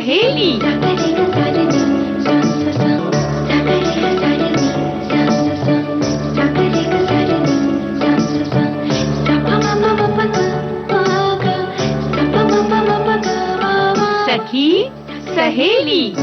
सहेली। सखी सहेली।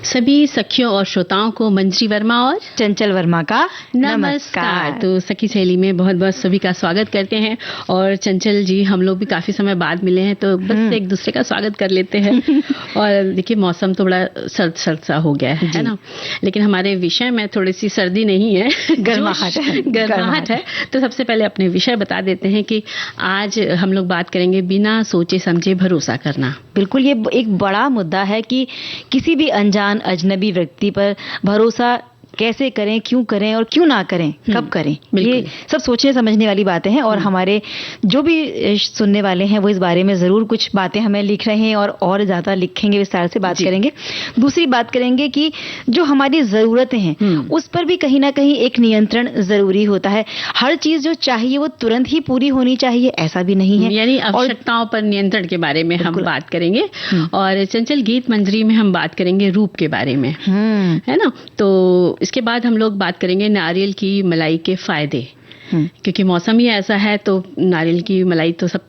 सभी सखियों और श्रोताओं को मंजरी वर्मा और चंचल वर्मा का नमस्कार। तो सखी सहेली में बहुत बहुत सभी का स्वागत करते हैं। और चंचल जी, हम लोग भी काफी समय बाद मिले हैं तो बस एक दूसरे का स्वागत कर लेते हैं। और देखिए, मौसम तो बड़ा सर्द सर्द सा हो गया है ना, लेकिन हमारे विषय में थोड़ी सी सर्दी नहीं है, गर्माहट है। तो सबसे पहले अपने विषय बता देते हैं कि आज हम लोग बात करेंगे बिना सोचे समझे भरोसा करना। बिल्कुल, ये एक बड़ा मुद्दा है कि किसी भी अनजान अजनबी व्यक्ति पर भरोसा कैसे करें, क्यों करें और क्यों ना करें, कब करें। ये सब सोचने समझने वाली बातें हैं। और हमारे जो भी सुनने वाले हैं वो इस बारे में जरूर कुछ बातें हमें लिख रहे हैं और ज्यादा लिखेंगे, विस्तार से बात करेंगे। दूसरी बात करेंगे कि जो हमारी जरूरतें हैं उस पर भी कहीं ना कहीं एक नियंत्रण जरूरी होता है। हर चीज जो चाहिए वो तुरंत ही पूरी होनी चाहिए, ऐसा भी नहीं है। यानी आवश्यकताओं पर नियंत्रण के बारे में हम बात करेंगे। और चंचल, गीत मंजरी में हम बात करेंगे रूप के बारे में, है ना। तो इसके बाद हम लोग बात करेंगे नारियल की मलाई के फायदे, क्योंकि मौसम ही ऐसा है तो नारियल की मलाई तो सब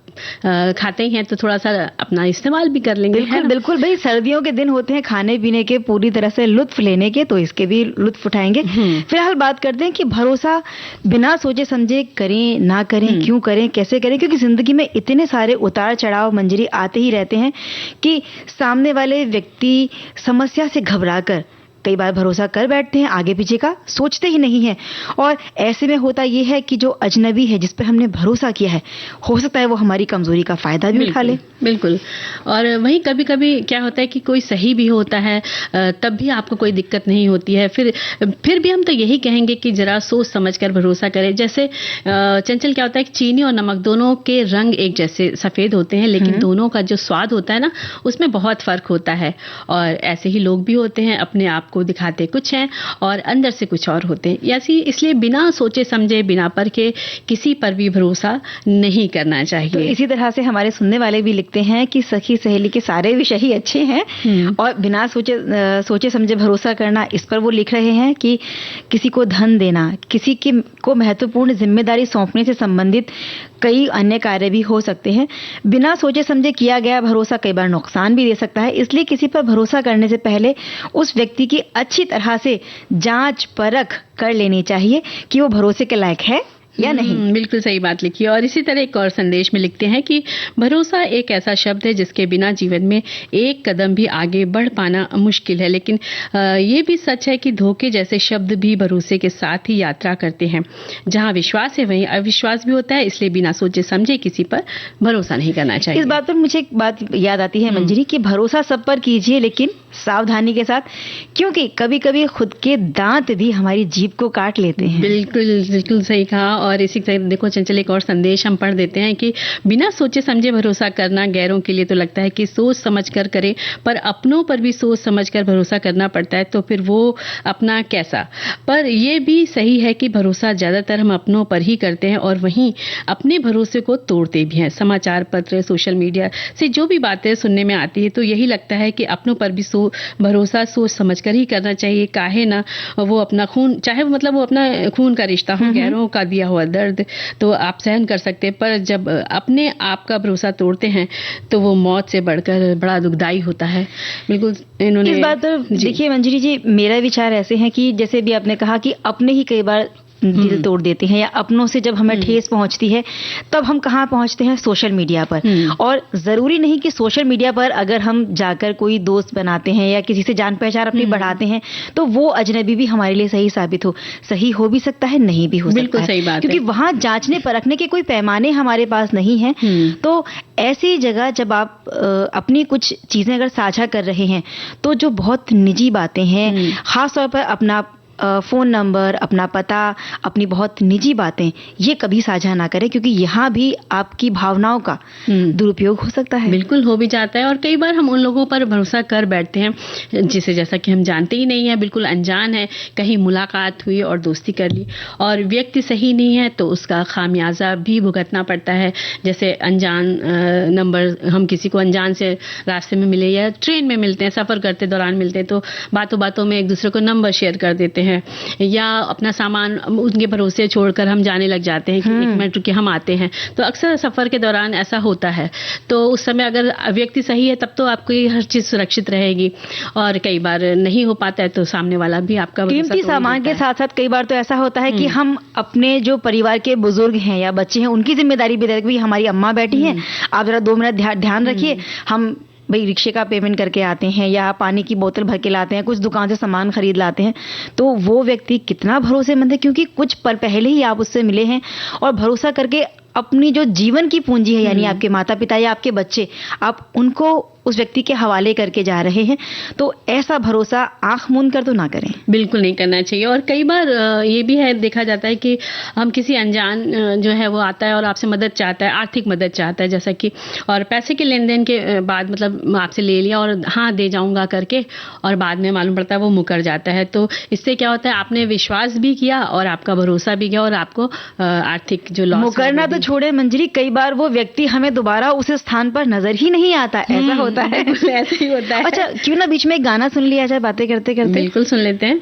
खाते ही हैं, तो थोड़ा सा अपना इस्तेमाल भी कर लेंगे। बिल्कुल बिल्कुल भाई, सर्दियों के दिन होते हैं खाने पीने के पूरी तरह से लुत्फ लेने के, तो इसके भी लुत्फ उठाएंगे। फिलहाल बात करते हैं कि भरोसा बिना सोचे समझे करें ना करें, क्यों करें, कैसे करें। क्योंकि जिंदगी में इतने सारे उतार चढ़ाव मंजरी आते ही रहते हैं कि सामने वाले व्यक्ति समस्या से घबराकर कई बार भरोसा कर बैठते हैं, आगे पीछे का सोचते ही नहीं है। और ऐसे में होता यह है कि जो अजनबी है, जिस पर हमने भरोसा किया है, हो सकता है वो हमारी कमजोरी का फायदा भी उठा ले। बिल्कुल। और वहीं कभी कभी क्या होता है कि कोई सही भी होता है, तब भी आपको कोई दिक्कत नहीं होती है। फिर भी हम तो यही कहेंगे कि जरा सोच समझ कर भरोसा करें। जैसे चंचल, क्या होता है कि चीनी और नमक दोनों के रंग एक जैसे सफेद होते हैं, लेकिन दोनों का जो स्वाद होता है ना, उसमें बहुत फर्क होता है। और ऐसे ही लोग भी होते हैं, अपने आप को दिखाते कुछ हैं और अंदर से कुछ और होते हैं। इसलिए बिना सोचे समझे, बिना परखे किसी पर भी भरोसा नहीं करना चाहिए। तो इसी तरह से हमारे सुनने वाले भी लिखते हैं कि सखी सहेली के सारे विषय ही अच्छे हैं और बिना सोचे समझे भरोसा करना, इस पर वो लिख रहे हैं कि किसी को धन देना, किसी को महत्वपूर्ण जिम्मेदारी सौंपने से संबंधित कई अन्य कार्य भी हो सकते हैं। बिना सोचे समझे किया गया भरोसा कई बार नुकसान भी दे सकता है। इसलिए किसी पर भरोसा करने से पहले उस व्यक्ति की अच्छी तरह से जांच परख कर लेनी चाहिए कि वो भरोसे के लायक है या नहीं। बिल्कुल सही बात लिखी है। और इसी तरह एक और संदेश में लिखते हैं कि भरोसा एक ऐसा शब्द है जिसके बिना जीवन में एक कदम भी आगे बढ़ पाना मुश्किल है। लेकिन ये भी सच है कि धोखे जैसे शब्द भी भरोसे के साथ ही यात्रा करते हैं। जहां विश्वास है वहीं अविश्वास भी होता है। इसलिए बिना सोचे समझे किसी पर भरोसा नहीं करना चाहिए। इस बात पर मुझे एक बात याद आती है मंजरी, कि भरोसा सब पर कीजिए लेकिन सावधानी के साथ, क्योंकि कभी कभी खुद के दांत भी हमारी जीभ को काट लेते हैं। बिल्कुल सही कहा। और इसी तरह देखो चंचल, एक और संदेश हम पढ़ देते हैं कि बिना सोचे समझे भरोसा करना गैरों के लिए तो लगता है कि सोच समझ कर करे, पर अपनों पर भी सोच समझ कर भरोसा करना पड़ता है, तो फिर वो अपना कैसा। पर यह भी सही है कि भरोसा ज्यादातर हम अपनों पर ही करते हैं और वहीं अपने भरोसे को तोड़ते भी हैं। समाचार पत्र, सोशल मीडिया से जो भी बातें सुनने में आती है, तो यही लगता है कि अपनों पर भी भरोसा सोच समझ कर ही करना चाहिए। काहे ना वो अपना खून, चाहे वो अपना खून का रिश्ता हो, गैरों का दिया हुआ दर्द तो आप सहन कर सकते हैं, पर जब अपने आप का भरोसा तोड़ते हैं तो वो मौत से बढ़कर बड़ा दुखदाई होता है। बिल्कुल इन्होंने इस बात पर देखिए मंजरी जी, मेरा विचार ऐसे है कि जैसे भी आपने कहा कि अपने ही कई बार दिल तोड़ देते हैं, या अपनों से जब हमें ठेस पहुंचती है तब हम कहाँ पहुंचते हैं, सोशल मीडिया पर। और जरूरी नहीं कि सोशल मीडिया पर अगर हम जाकर कोई दोस्त बनाते हैं या किसी से जान पहचान अपनी बढ़ाते हैं तो वो अजनबी भी हमारे लिए सही साबित हो। सही हो भी सकता है, नहीं भी हो सकता है। बिल्कुल सही बात है, क्योंकि वहां जांचने परखने के कोई पैमाने हमारे पास नहीं है। तो ऐसी जगह जब आप अपनी कुछ चीजें अगर साझा कर रहे हैं तो जो बहुत निजी बातें हैं, खासतौर पर अपना फ़ोन नंबर, अपना पता, अपनी बहुत निजी बातें ये कभी साझा ना करें, क्योंकि यहाँ भी आपकी भावनाओं का दुरुपयोग हो सकता है। बिल्कुल हो भी जाता है, और कई बार हम उन लोगों पर भरोसा कर बैठते हैं जिसे जैसा कि हम जानते ही नहीं है, बिल्कुल अनजान है, कहीं मुलाकात हुई और दोस्ती कर ली और व्यक्ति सही नहीं है तो उसका खामियाजा भी भुगतना पड़ता है। जैसे अनजान नंबर, हम किसी को अनजान से रास्ते में मिले या ट्रेन में मिलते हैं, सफ़र करते दौरान मिलते हैं, तो बातों बातों में एक दूसरे को नंबर शेयर कर देते हैं या अपना सामान उनके भरोसे छोड़कर हम जाने लग जाते हैं कि 1 मिनट रुकिए हम आते हैं। तो अक्सर सफ़र के दौरान ऐसा होता है, तो उस समय अगर व्यक्ति सही है तब तो आपकी हर चीज़ सुरक्षित रहेगी, और कई बार नहीं हो पाता है तो सामने वाला भी आपका कीमती सामान के साथ साथ कई बार तो ऐसा होता है कि हम अपने जो परिवार के बुजुर्ग हैं या बच्चे हैं उनकी जिम्मेदारी भी देते हैं, हमारी अम्मा बैठी हैं, आप जरा 2 मिनट ध्यान रखिए, हम भाई रिक्शे का पेमेंट करके आते हैं या पानी की बोतल भर के लाते हैं, कुछ दुकान से सामान खरीद लाते हैं, तो वो व्यक्ति कितना भरोसेमंद है, क्योंकि कुछ पल पहले ही आप उससे मिले हैं और भरोसा करके अपनी जो जीवन की पूंजी है यानी आपके माता पिता या आपके बच्चे, आप उनको उस व्यक्ति के हवाले करके जा रहे हैं, तो ऐसा भरोसा आंख मूंद कर तो ना करें। बिल्कुल नहीं करना चाहिए। और कई बार ये भी है, देखा जाता है कि हम किसी अनजान जो है वो आता है और आपसे मदद चाहता है, आर्थिक मदद चाहता है, जैसा कि और पैसे के लेन देन के बाद मतलब आपसे ले लिया और हाँ दे जाऊंगा करके, और बाद में मालूम पड़ता है वो मुकर जाता है। तो इससे क्या होता है, आपने विश्वास भी किया और आपका भरोसा भी गया और आपको आर्थिक जो लॉस, मुकरना तो छोड़े मंजरी, कई बार वो व्यक्ति हमें दोबारा उस स्थान पर नजर ही नहीं आता, ऐसा होता है। ऐसे ही होता है। अच्छा, क्यों ना बीच में एक गाना सुन लिया जाए बातें करते करते? बिल्कुल सुन लेते हैं।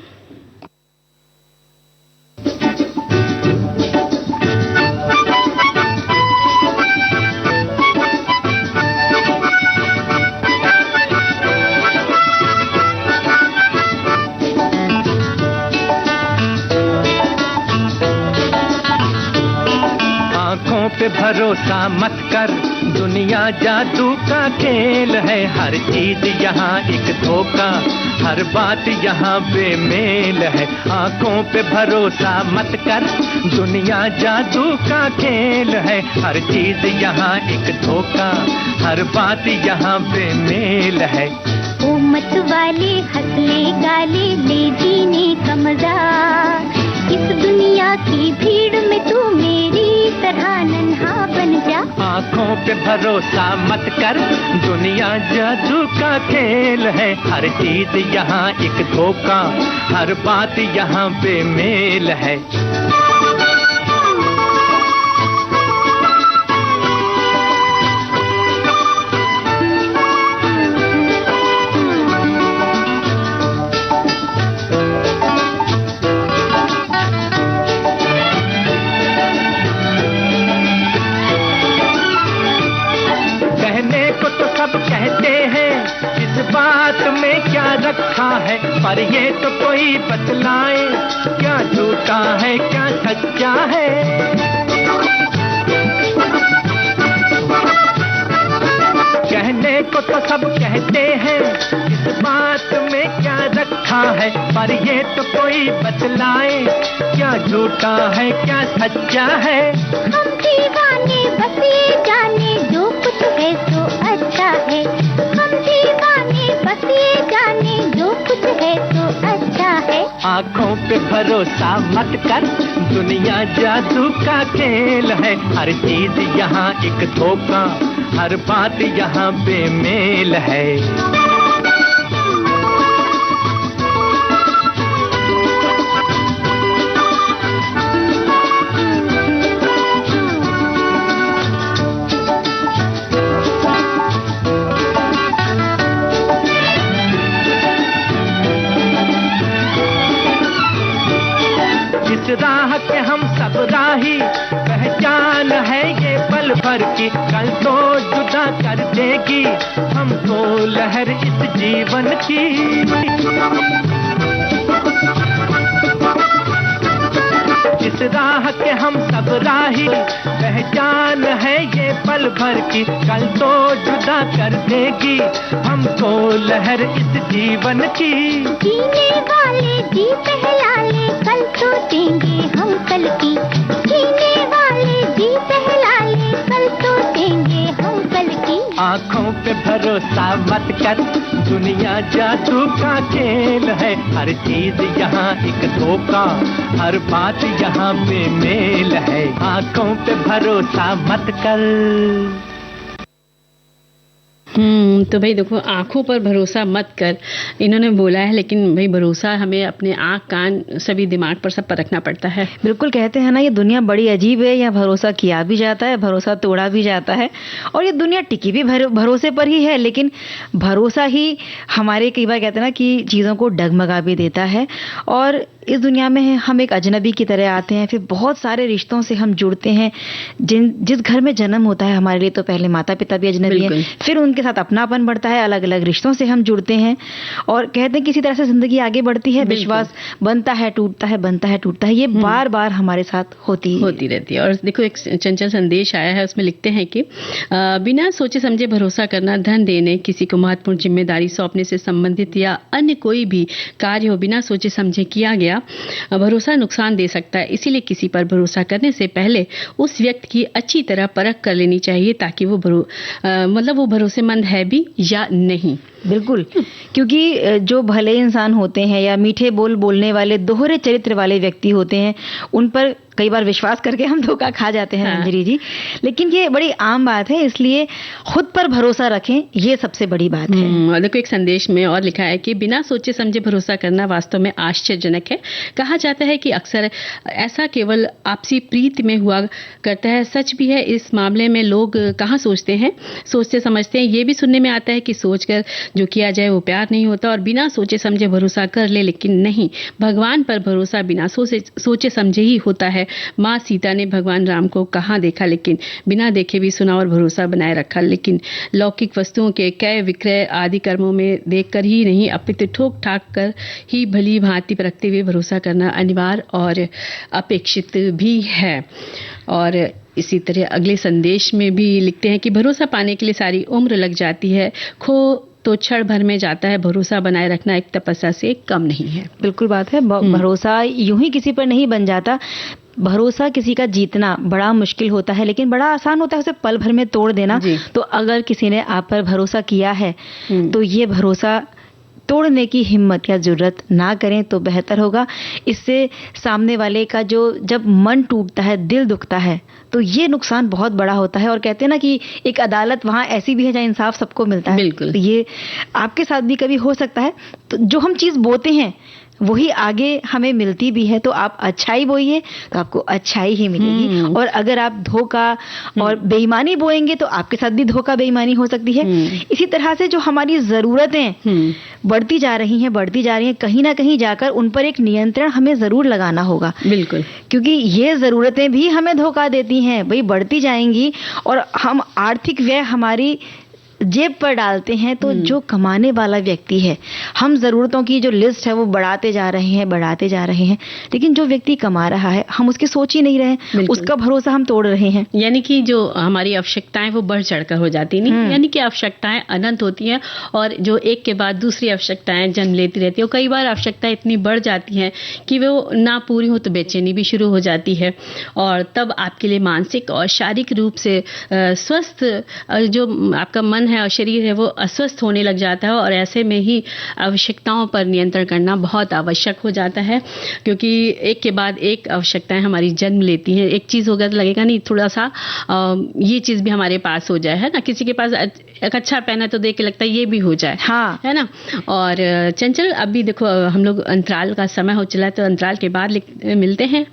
आँखों पे भरोसा मत कर, दुनिया जादू का खेल है, हर चीज यहाँ एक धोखा, हर बात यहाँ बेमेल है। आँखों पे भरोसा मत कर, दुनिया जादू का खेल है, हर चीज यहाँ एक धोखा, हर बात यहाँ बेमेल है। ओ मत वाले हंस ले गाले ले जीने का मजा, इस दुनिया की भीड़ में तू मेरी तरह नन्हा बन जा। आँखों पे भरोसा मत कर, दुनिया जादू का खेल है, हर चीज यहाँ एक धोखा, हर बात यहाँ बेमेल है। कहते हैं इस बात में क्या रखा है, पर ये तो कोई बतलाए क्या झूठा है क्या सच्चा है। कहने को तो सब कहते हैं इस बात में क्या रखा है, पर ये तो कोई बतलाए क्या झूठा है क्या सच्चा है। हम दीवाने बस ये जाने जो कुछ है सो अच्छा है, हम दीवाने बस ये जाने जो कुछ है सो अच्छा है। आँखों पे भरोसा मत कर, दुनिया जादू का खेल है, हर चीज यहाँ एक धोखा, हर बात यहाँ बेमेल है। राह के हम सब राही, पहचान है ये पल भर की, कल तो जुदा कर देगी हमको लहर इस जीवन की। इस राह के हम सब राही, पहचान है ये पल भर की, कल तो जुदा कर देगी हमको लहर इस जीवन की। जीने वाले जी पहला ले, कल तो देंगे हम कल की, जीने वाले जी पहला ले, कल तो देंगे हम कल की। आँखों पे भरोसा मत कर, दुनिया जादू का खेल है, हर चीज यहाँ एक धोखा, हर बात यहाँ बेमेल है, आंखों पे भरोसा मत कर। तो भाई देखो, आंखों पर भरोसा मत कर, इन्होंने बोला है, लेकिन भाई भरोसा हमें अपने आंख कान सभी दिमाग पर सब पर रखना पड़ता है। बिल्कुल, कहते हैं ना ये दुनिया बड़ी अजीब है, यहाँ भरोसा किया भी जाता है, भरोसा तोड़ा भी जाता है, और ये दुनिया टिकी भी भरोसे पर ही है, लेकिन भरोसा ही हमारे कई बार कहते हैं ना कि चीज़ों को डगमगा भी देता है। और इस दुनिया में हम एक अजनबी की तरह आते हैं, फिर बहुत सारे रिश्तों से हम जुड़ते हैं। जिस घर में जन्म होता है हमारे लिए तो पहले माता पिता भी अजनबी हैं, फिर उनके साथ अपनापन बढ़ता है, अलग अलग रिश्तों से हम जुड़ते हैं, और कहते हैं किसी तरह से जिंदगी आगे बढ़ती है, विश्वास बनता है टूटता है, बनता है टूटता है, ये बार बार हमारे साथ होती रहती है। और देखो, एक चंचल संदेश आया है, उसमें लिखते हैं कि बिना सोचे समझे भरोसा करना, धन देने, किसी को महत्वपूर्ण जिम्मेदारी सौंपने से संबंधित या अन्य कोई भी कार्य हो, बिना सोचे समझे किया गया भरोसा नुकसान दे सकता है। इसीलिए किसी पर भरोसा करने से पहले उस व्यक्ति की अच्छी तरह परख कर लेनी चाहिए, ताकि वो वो भरोसेमंद है भी या नहीं। बिल्कुल, क्योंकि जो भले इंसान होते हैं या मीठे बोल बोलने वाले दोहरे चरित्र वाले व्यक्ति होते हैं, उन पर कई बार विश्वास करके हम धोखा खा जाते हैं। मंजरी जी, लेकिन ये बड़ी आम बात है, इसलिए खुद पर भरोसा रखें, ये सबसे बड़ी बात है। और देखो, एक संदेश में और लिखा है कि बिना सोचे समझे भरोसा करना वास्तव में आश्चर्यजनक है। कहा जाता है कि अक्सर ऐसा केवल आपसी प्रीति में हुआ करता है। सच भी है, इस मामले में लोग कहाँ सोचते समझते हैं। ये भी सुनने में आता है कि सोचकर जो किया जाए वो प्यार नहीं होता, और बिना सोचे समझे भरोसा कर ले, लेकिन नहीं, भगवान पर भरोसा बिना सोचे समझे ही होता है। माँ सीता ने भगवान राम को कहाँ देखा, लेकिन बिना देखे भी सुना और भरोसा बनाए रखा। लेकिन लौकिक वस्तुओं के क्रय विक्रय आदि कर्मों में देखकर ही नहीं, अपितु ठोक ठाक कर ही भली भांति परखते हुए भरोसा करना अनिवार्य और अपेक्षित भी है। और इसी तरह अगले संदेश में भी लिखते हैं कि भरोसा पाने के लिए सारी उम्र लग जाती है, खो तो क्षण भर में जाता है, भरोसा बनाए रखना एक तपस्या से कम नहीं है। बिल्कुल बात है, भरोसा यूं ही किसी पर नहीं बन जाता। भरोसा किसी का जीतना बड़ा मुश्किल होता है, लेकिन बड़ा आसान होता है उसे पल भर में तोड़ देना। तो अगर किसी ने आप पर भरोसा किया है तो ये भरोसा तोड़ने की हिम्मत या जरूरत ना करें तो बेहतर होगा। इससे सामने वाले का जब मन टूटता है, दिल दुखता है, तो ये नुकसान बहुत बड़ा होता है। और कहते हैं ना कि एक अदालत वहाँ ऐसी भी है जहाँ इंसाफ सबको मिलता है। बिल्कुल, तो ये आपके साथ भी कभी हो सकता है। तो जो हम चीज़ बोते हैं वही आगे हमें मिलती भी है। तो आप अच्छाई बोइए तो आपको अच्छाई ही मिलेगी, और अगर आप धोखा और बेईमानी बोएंगे तो आपके साथ भी धोखा बेईमानी हो सकती है। इसी तरह से जो हमारी ज़रूरतें बढ़ती जा रही हैं, कहीं ना कहीं जाकर उन पर एक नियंत्रण हमें ज़रूर लगाना होगा। बिल्कुल, क्योंकि ये ज़रूरतें भी हमें धोखा देती हैं, भाई बढ़ती जाएंगी, और हम आर्थिक व्यय हमारी जेब पर डालते हैं। तो जो कमाने वाला व्यक्ति है, हम ज़रूरतों की जो लिस्ट है वो बढ़ाते जा रहे हैं, लेकिन जो व्यक्ति कमा रहा है हम उसकी सोच ही नहीं रहे, उसका भरोसा हम तोड़ रहे हैं। यानी कि जो हमारी आवश्यकताएं वो बढ़ चढ़कर हो जाती नहीं, यानी कि आवश्यकताएं अनंत होती हैं, और जो एक के बाद दूसरी आवश्यकताएं जन्म लेती रहती है। और कई बार आवश्यकताएं इतनी बढ़ जाती हैं कि वो ना पूरी हो तो बेचैनी भी शुरू हो जाती है, और तब आपके लिए मानसिक और शारीरिक रूप से स्वस्थ जो आपका मन है और शरीर है वो अस्वस्थ होने लग जाता है। और ऐसे में ही आवश्यकताओं पर नियंत्रण करना बहुत आवश्यक हो जाता है, क्योंकि एक के बाद एक आवश्यकताएं हमारी जन्म लेती हैं। एक चीज़ होगा तो लगेगा नहीं थोड़ा सा ये चीज़ भी हमारे पास हो जाए, है ना। किसी के पास एक अच्छा पेन है तो देख के लगता है ये भी हो जाए, हाँ, है ना। और चंचल, अभी देखो हम लोग अंतराल का समय हो चला है, तो अंतराल के बाद मिलते हैं।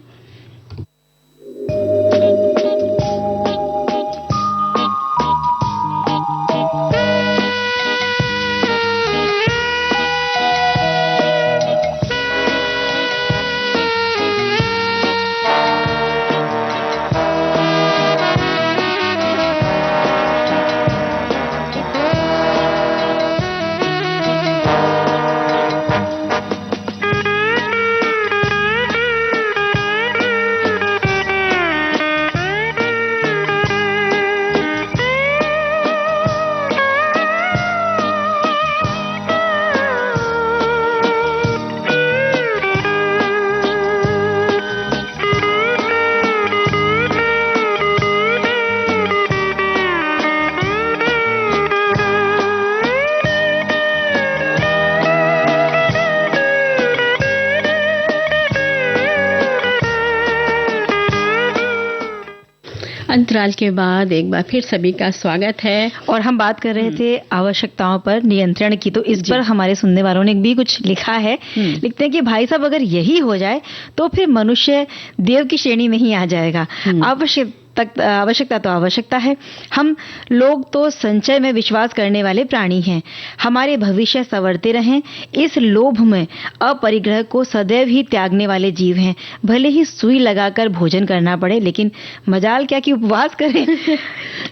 अंतराल के बाद एक बार फिर सभी का स्वागत है। और हम बात कर रहे थे आवश्यकताओं पर नियंत्रण की, तो इस पर हमारे सुनने वालों ने भी कुछ लिखा है। लिखते हैं कि भाई साहब, अगर यही हो जाए तो फिर मनुष्य देव की श्रेणी में ही आ जाएगा। आवश्यकता तो आवश्यकता है। हम लोग तो संचय में विश्वास करने वाले प्राणी हैं। हमारे भविष्य संवरते रहें, इस लोभ में अपरिग्रह को सदैव ही त्यागने वाले जीव हैं। भले ही सुई लगाकर भोजन करना पड़े, लेकिन मजाल क्या कि उपवास करें।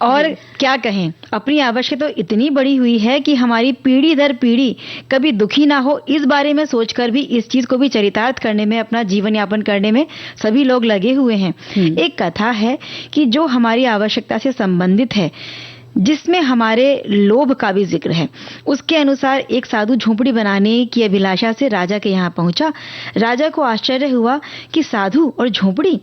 और क्या कहें, अपनी आवश्यकता तो इतनी बड़ी हुई है कि हमारी पीढ़ी दर पीढ़ी कभी दुखी ना हो, इस बारे में सोचकर भी इस चीज को भी चरितार्थ करने में, अपना जीवन यापन करने में सभी लोग लगे हुए हैं। एक कथा है कि जो हमारी आवश्यकता से संबंधित है, जिसमें हमारे लोभ का भी जिक्र है। उसके अनुसार एक साधु झोंपड़ी बनाने की अभिलाषा से राजा के यहाँ पहुंचा। राजा को आश्चर्य हुआ कि साधु और झोंपड़ी।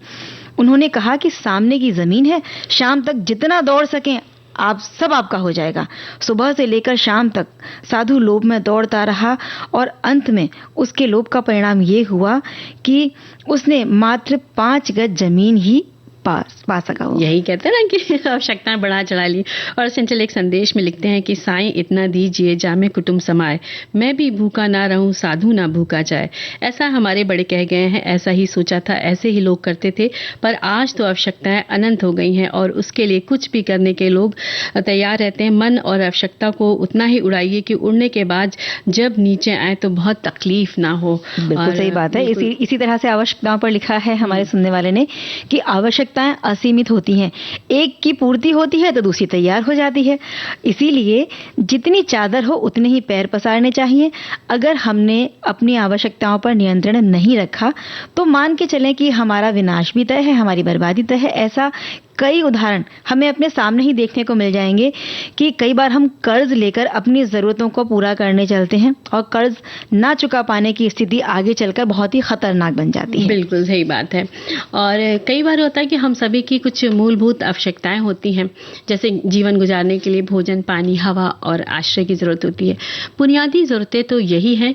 उन्होंने कहा कि सामने की जमीन है, शाम तक जितना दौड़ सकें आप सब आपका हो जाएगा। सुबह से लेकर शाम तक साधु लोभ में दौड़ता रहा और अंत में उसके लोभ का परिणाम ये हुआ कि उसने मात्र 5 गज जमीन ही पा सका हो। यही कहते हैं ना कि आवश्यकताएं बढ़ा चढ़ा ली। और चंचल एक संदेश में लिखते हैं कि साईं इतना दीजिए जामे कुटुंब समाए, मैं भी भूखा ना रहूं साधु ना भूखा जाए। ऐसा हमारे बड़े कह गए हैं, ऐसा ही सोचा था, ऐसे ही लोग करते थे। पर आज तो आवश्यकताएं अनंत हो गई हैं और उसके लिए कुछ भी करने के लोग तैयार रहते हैं। मन और आवश्यकता को उतना ही उड़ाइए कि उड़ने के बाद जब नीचे आए तो बहुत तकलीफ ना हो। बिल्कुल सही बात है। इसी तरह से आवश्यकताओं पर लिखा है हमारे सुनने वाले ने कि आवश्यकताएं असीमित होती हैं, एक की पूर्ति होती है तो दूसरी तैयार हो जाती है। इसीलिए जितनी चादर हो उतने ही पैर पसारने चाहिए। अगर हमने अपनी आवश्यकताओं पर नियंत्रण नहीं रखा तो मान के चलें कि हमारा विनाश भी तय है, हमारी बर्बादी तय है। ऐसा कई उदाहरण हमें अपने सामने ही देखने को मिल जाएंगे कि कई बार हम कर्ज लेकर अपनी जरूरतों को पूरा करने चलते हैं और कर्ज ना चुका पाने की स्थिति आगे चलकर बहुत ही खतरनाक बन जाती है। बिल्कुल सही बात है। और कई बार होता है कि हम सभी की कुछ मूलभूत आवश्यकताएं होती हैं, जैसे जीवन गुजारने के लिए भोजन, पानी, हवा और आश्रय की जरूरत होती है। बुनियादी जरूरतें तो यही हैं।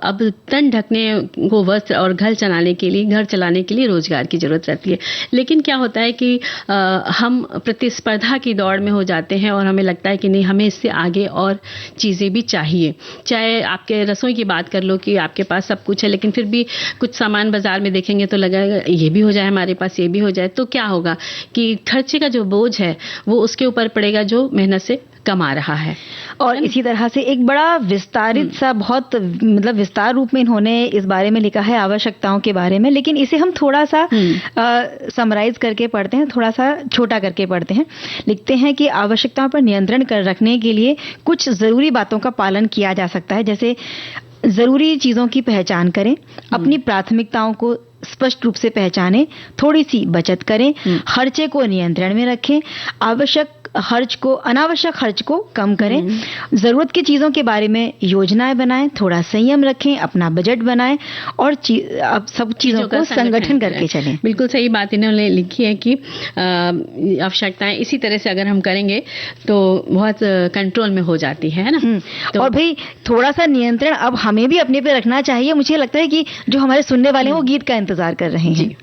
अब तन ढकने को वस्त्र और घर चलाने के लिए रोजगार की जरूरत रहती है। लेकिन क्या होता है कि हम प्रतिस्पर्धा की दौड़ में हो जाते हैं और हमें लगता है कि नहीं, हमें इससे आगे और चीज़ें भी चाहिए। चाहे आपके रसोई की बात कर लो कि आपके पास सब कुछ है, लेकिन फिर भी कुछ सामान बाजार में देखेंगे तो लगेगा ये भी हो जाए, हमारे पास ये भी हो जाए, तो क्या होगा कि खर्चे का जो बोझ है वो उसके ऊपर पड़ेगा जो मेहनत से कमा रहा है। और इसी तरह से एक बड़ा विस्तारित सा, बहुत मतलब विस्तार रूप में इन्होंने इस बारे में लिखा है आवश्यकताओं के बारे में, लेकिन इसे हम थोड़ा सा समराइज करके पढ़ते हैं, थोड़ा सा छोटा करके पढ़ते हैं। लिखते हैं कि आवश्यकताओं पर नियंत्रण कर रखने के लिए कुछ जरूरी बातों का पालन किया जा सकता है। जैसे जरूरी चीजों की पहचान करें, अपनी प्राथमिकताओं को स्पष्ट रूप से पहचानें, थोड़ी सी बचत करें, खर्चे को नियंत्रण में रखें, अनावश्यक खर्च को कम करें, जरूरत की चीजों के बारे में योजनाएं बनाएं, थोड़ा संयम रखें, अपना बजट बनाएं और अब सब चीजों को संगठन करके चलें। बिल्कुल सही बात इन्होंने लिखी है कि आवश्यकताएं इसी तरह से अगर हम करेंगे तो बहुत कंट्रोल में हो जाती है ना। तो और भाई थोड़ा सा नियंत्रण अब हमें भी अपने पे रखना चाहिए। मुझे लगता है कि जो हमारे सुनने वाले हैं वो गीत का इंतजार कर रहे हैं।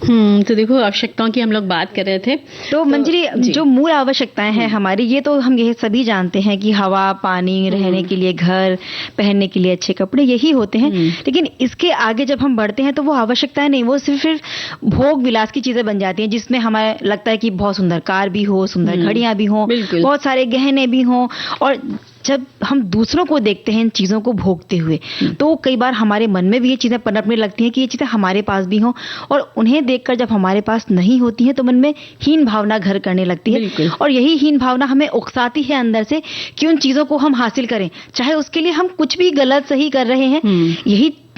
तो देखो आवश्यकताओं की हम लोग बात कर रहे थे। तो मंजरी, जो मूल आवश्यकताएं हैं हमारी, ये तो हम ये सभी जानते हैं कि हवा, पानी, रहने के लिए घर, पहनने के लिए अच्छे कपड़े, यही होते हैं। लेकिन इसके आगे जब हम बढ़ते हैं तो वो आवश्यकताएं नहीं, वो सिर्फ भोग विलास की चीजें बन जाती हैं, जिसमें हमें लगता है कि बहुत सुंदर कार भी हो, सुंदर घड़ियां भी हो, बहुत सारे गहने भी हों। और जब हम दूसरों को देखते हैं इन चीज़ों को भोगते हुए, तो कई बार हमारे मन में भी ये चीज़ें पनपने लगती हैं कि ये चीज़ें हमारे पास भी हों, और उन्हें देखकर जब हमारे पास नहीं होती हैं तो मन में हीन भावना घर करने लगती है। और यही हीन भावना हमें उकसाती है अंदर से कि उन चीज़ों को हम हासिल करें, चाहे उसके लिए हम कुछ भी गलत सही कर रहे हैं।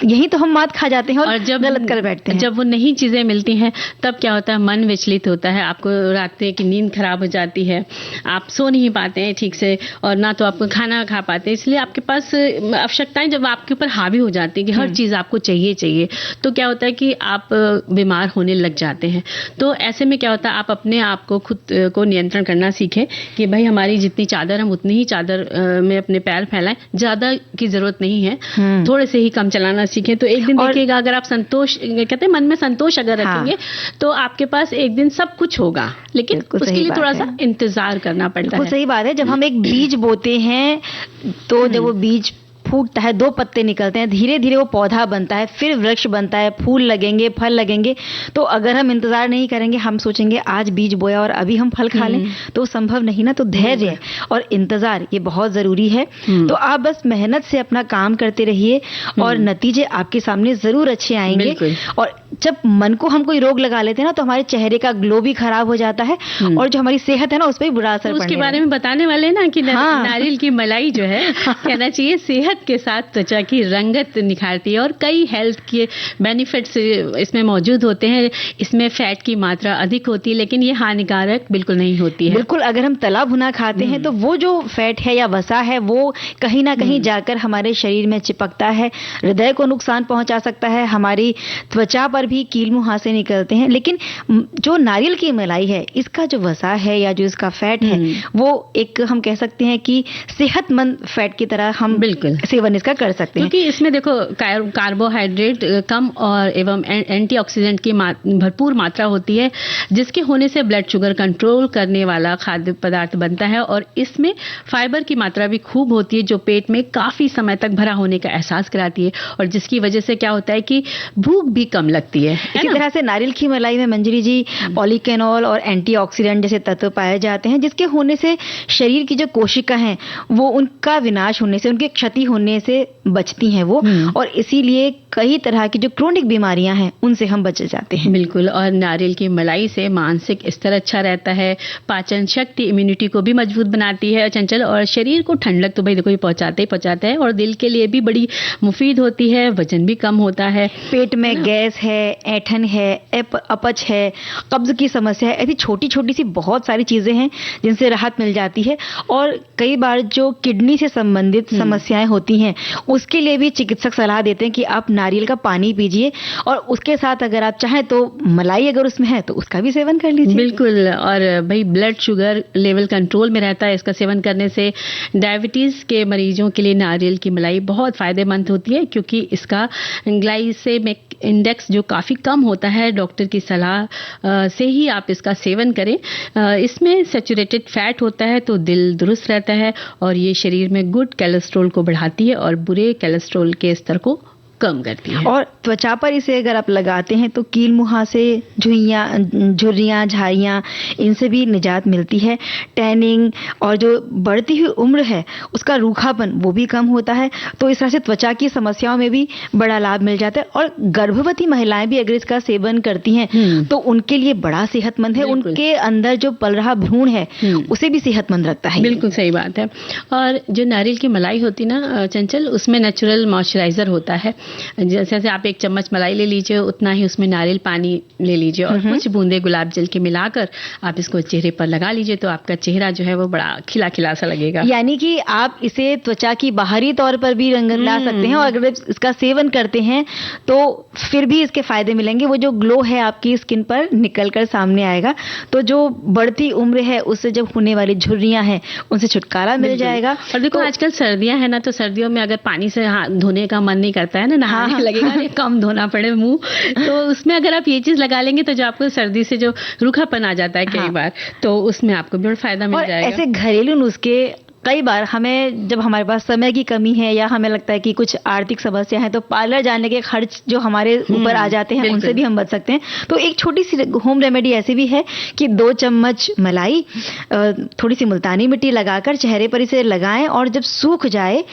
यही तो हम मात खा जाते हैं और जब गलत कर बैठते हैं। जब वो नई चीजें मिलती हैं तब क्या होता है, मन विचलित होता है, आपको रात की नींद खराब हो जाती है, आप सो नहीं पाते हैं ठीक से, और ना तो आपको खाना खा पाते हैं। इसलिए आपके पास आवश्यकताएं जब आपके ऊपर हावी हो जाती है कि हर चीज आपको चाहिए, तो क्या होता है कि आप बीमार होने लग जाते हैं। तो ऐसे में क्या होता है, आप अपने आप को खुद को नियंत्रण करना सीखें कि भाई हमारी जितनी चादर, हम उतनी ही चादर में अपने पैर फैलाएं, ज्यादा की जरूरत नहीं है, थोड़े से ही कम चलाना सीखें। तो एक दिन देखिएगा, अगर आप संतोष, कहते हैं मन में संतोष अगर रखेंगे तो आपके पास एक दिन सब कुछ होगा, लेकिन उसके लिए थोड़ा सा इंतजार करना पड़ता है। सही बात है। जब हम एक बीज बोते हैं तो जब वो बीज फूटता है, 2 पत्ते निकलते हैं, धीरे धीरे वो पौधा बनता है, फिर वृक्ष बनता है, फूल लगेंगे, फल लगेंगे। तो अगर हम इंतजार नहीं करेंगे, हम सोचेंगे आज बीज बोया और अभी हम फल खा लें, तो संभव नहीं ना। तो धैर्य और इंतजार ये बहुत जरूरी है। तो आप बस मेहनत से अपना काम करते रहिए और नतीजे आपके सामने जरूर अच्छे आएंगे। और जब मन को हम कोई रोग लगा लेते हैं ना, तो हमारे चेहरे का ग्लो भी खराब हो जाता है और जो हमारी सेहत है ना, उस पर बुरा असर पड़ने उसके बारे में बताने वाले ना कि नारियल की मलाई जो है, कहना चाहिए सेहत के साथ त्वचा की रंगत निखारती है और कई हेल्थ के बेनिफिट्स इसमें मौजूद होते हैं। इसमें फैट की मात्रा अधिक होती है, लेकिन ये हानिकारक बिल्कुल नहीं होती है। बिल्कुल, अगर हम तला भुना खाते हैं तो वो जो फैट है या वसा है, वो कहीं ना कहीं जाकर हमारे शरीर में चिपकता है, हृदय को नुकसान पहुंचा सकता है, हमारी त्वचा पर भी कील मुहासे निकलते हैं। लेकिन जो नारियल की मलाई है, इसका जो वसा है या जो इसका फैट है, वो एक हम कह सकते हैं कि सेहतमंद फैट की तरह हम बिल्कुल सेवन इसका कर सकते हैं। क्योंकि इसमें देखो कार्बोहाइड्रेट कम और एवं एंटीऑक्सीडेंट की भरपूर मात्रा होती है, जिसके होने से ब्लड शुगर कंट्रोल करने वाला खाद्य पदार्थ बनता है। और इसमें फाइबर की मात्रा भी खूब होती है, जो पेट में काफी समय तक भरा होने का एहसास कराती है, और जिसकी वजह से क्या होता है कि भूख भी कम लगती है। इसी तरह से नारियल की मलाई में मंजरी जी पॉलीकेनोल और एंटीऑक्सीडेंट जैसे तत्व पाए जाते हैं, जिसके होने से शरीर की जो कोशिका हैं, वो उनका विनाश होने से, उनकी क्षति होने से बचती हैं वो, और इसीलिए कई तरह की जो क्रोनिक बीमारियां हैं उनसे हम बच जाते हैं। बिल्कुल। और नारियल की मलाई से मानसिक स्तर अच्छा रहता है, पाचन शक्ति, इम्यूनिटी को भी मजबूत बनाती है चंचल, और शरीर को ठंडक तो भाई देखो ये पहुंचाता है, और दिल के लिए भी बड़ी मुफीद होती है, वजन भी कम होता है। पेट में गैस है, ऐंठन है, अपच है, कब्ज की समस्या है, ऐसी छोटी छोटी सी बहुत सारी चीजें हैं जिनसे राहत मिल जाती है। और कई बार जो किडनी से संबंधित समस्याएं होती हैं, उसके लिए भी चिकित्सक सलाह देते हैं कि आप नारियल का पानी पीजिए, और उसके साथ अगर आप चाहें तो मलाई अगर उसमें है तो उसका भी सेवन कर लीजिए। बिल्कुल। और भाई ब्लड शुगर लेवल कंट्रोल में रहता है इसका सेवन करने से। डायबिटीज के मरीजों के लिए नारियल की मलाई बहुत फायदेमंद होती है, क्योंकि इसका ग्लाइसेमिक इंडेक्स जो काफ़ी कम होता है, डॉक्टर की सलाह से ही आप इसका सेवन करें। इसमें सैचुरेटेड फैट होता है, तो दिल दुरुस्त रहता है, और ये शरीर में गुड कोलेस्ट्रॉल को बढ़ाती है और बुरे कोलेस्ट्रॉल के स्तर को कम करती है। और त्वचा पर इसे अगर आप लगाते हैं तो कील मुहासे, झुर्रियाँ, झाइयाँ, इनसे भी निजात मिलती है। टैनिंग और जो बढ़ती हुई उम्र है उसका रूखापन वो भी कम होता है। तो इस तरह से त्वचा की समस्याओं में भी बड़ा लाभ मिल जाता है। और गर्भवती महिलाएं भी अगर इसका सेवन करती हैं तो उनके लिए बड़ा सेहतमंद है, उनके अंदर जो पल रहा भ्रूण है उसे भी सेहतमंद रखता है। बिल्कुल सही बात है। और जो नारियल की मलाई होती ना चंचल, उसमें नेचुरल मॉइस्चराइजर होता है। जैसे आप 1 चम्मच मलाई ले लीजिए, उतना ही उसमें नारियल पानी ले लीजिए और कुछ बूंदे गुलाब जल के मिलाकर आप इसको चेहरे पर लगा लीजिए, तो आपका चेहरा जो है वो बड़ा खिला खिला सा लगेगा। यानी कि आप इसे त्वचा की बाहरी तौर पर भी रंगत ला सकते हैं, और अगर इसका सेवन करते हैं तो फिर भी इसके फायदे मिलेंगे। वो जो ग्लो है आपकी स्किन पर निकल कर सामने आएगा। तो जो बढ़ती उम्र है उससे जब होने वाली झुर्रियां हैं उनसे छुटकारा मिल जाएगा। और देखो आजकल सर्दियां है ना, तो सर्दियों में अगर पानी से हाथ धोने का मन नहीं करता है ना, ना नहाने लगेगा, अरे कम धोना पड़े मुंह, तो उसमें अगर आप ये चीज लगा लेंगे तो जो आपको सर्दी से जो रूखापन आ जाता है कई बार, तो उसमें आपको बड़ा फायदा मिल जाएगा। ऐसे घरेलू नुस्खे कई बार हमें, जब हमारे पास समय की कमी है या हमें लगता है कि कुछ आर्थिक समस्या है, तो पार्लर जाने के खर्च जो हमारे ऊपर आ जाते हैं उनसे भी हम बच सकते हैं। तो एक छोटी सी होम रेमेडी ऐसी भी है कि 2 चम्मच मलाई, थोड़ी सी मुल्तानी मिट्टी लगाकर चेहरे पर इसे लगाएं, और जब सूख जाए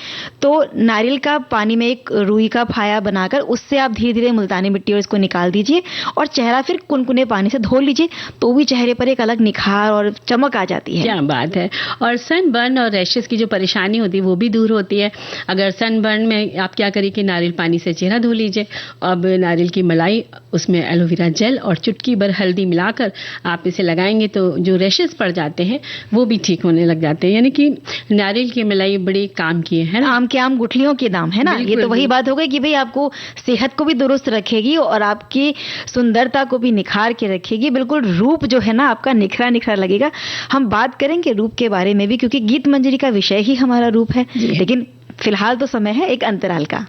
तो नारियल का पानी में एक रुई का फाया बनाकर उससे आप धीरे धीरे मुल्तानी मिट्टी और इसको निकाल दीजिए और चेहरा फिर कुनकुने पानी से धो लीजिए, तो भी चेहरे पर एक अलग निखार और चमक आ जाती है। क्या बात है। और सनबर्न और रैशेस की जो परेशानी होती है वो भी दूर होती है। अगर सनबर्न में आप क्या करिए कि नारियल पानी से चेहरा धो लीजिए, अब नारियल की मलाई, उसमें एलोवेरा जेल और चुटकी भर हल्दी मिलाकर आप इसे लगाएंगे तो जो रैशेस पड़ जाते हैं वो भी ठीक होने लग जाते हैं। यानी कि नारियल की मलाई बड़ी काम की है ना, आम के आम गुठलियों के दाम है ना। ये तो वही बात हो गई कि भाई आपको सेहत को भी दुरुस्त रखेगी और आपकी सुंदरता को भी निखार के रखेगी। बिल्कुल रूप जो है ना आपका निखरा निखरा लगेगा। हम बात करेंगे रूप के बारे में भी, क्योंकि गीत मंजरी का विषय ही हमारा रूप है, लेकिन फिलहाल तो समय है एक अंतराल का।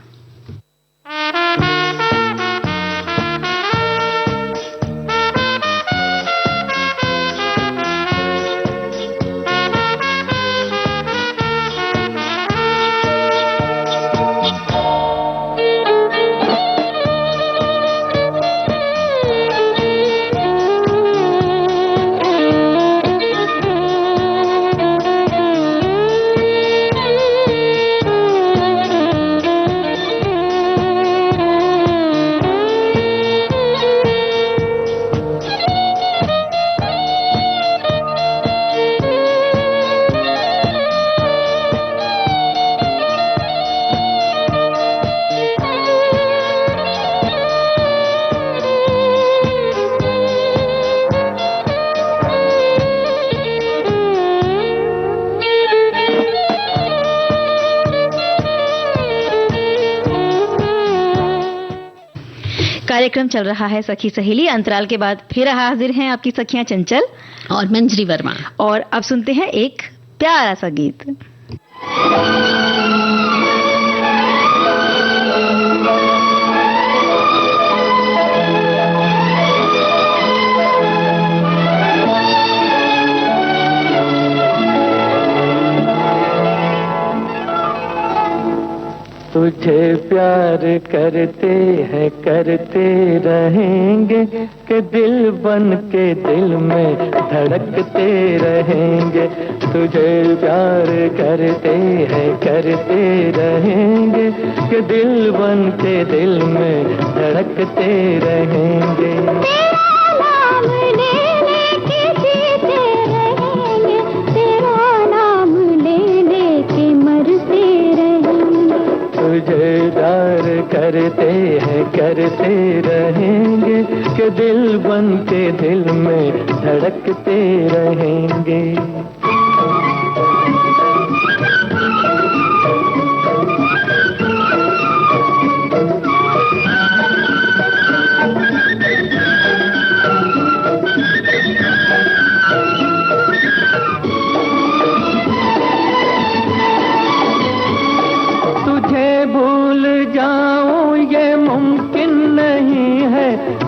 कार्यक्रम चल रहा है सखी सहेली। अंतराल के बाद फिर हाजिर हैं आपकी सखियां चंचल और मंजरी वर्मा, और अब सुनते हैं एक प्यारा सा गीत। तुझे प्यार करते हैं करते रहेंगे कि दिल बन के दिल में धड़कते रहेंगे। तुझे प्यार करते हैं करते रहेंगे कि दिल बन के दिल में धड़कते रहेंगे। तुझे प्यार करते हैं करते रहेंगे कि दिल बन के दिल में धड़कते रहेंगे।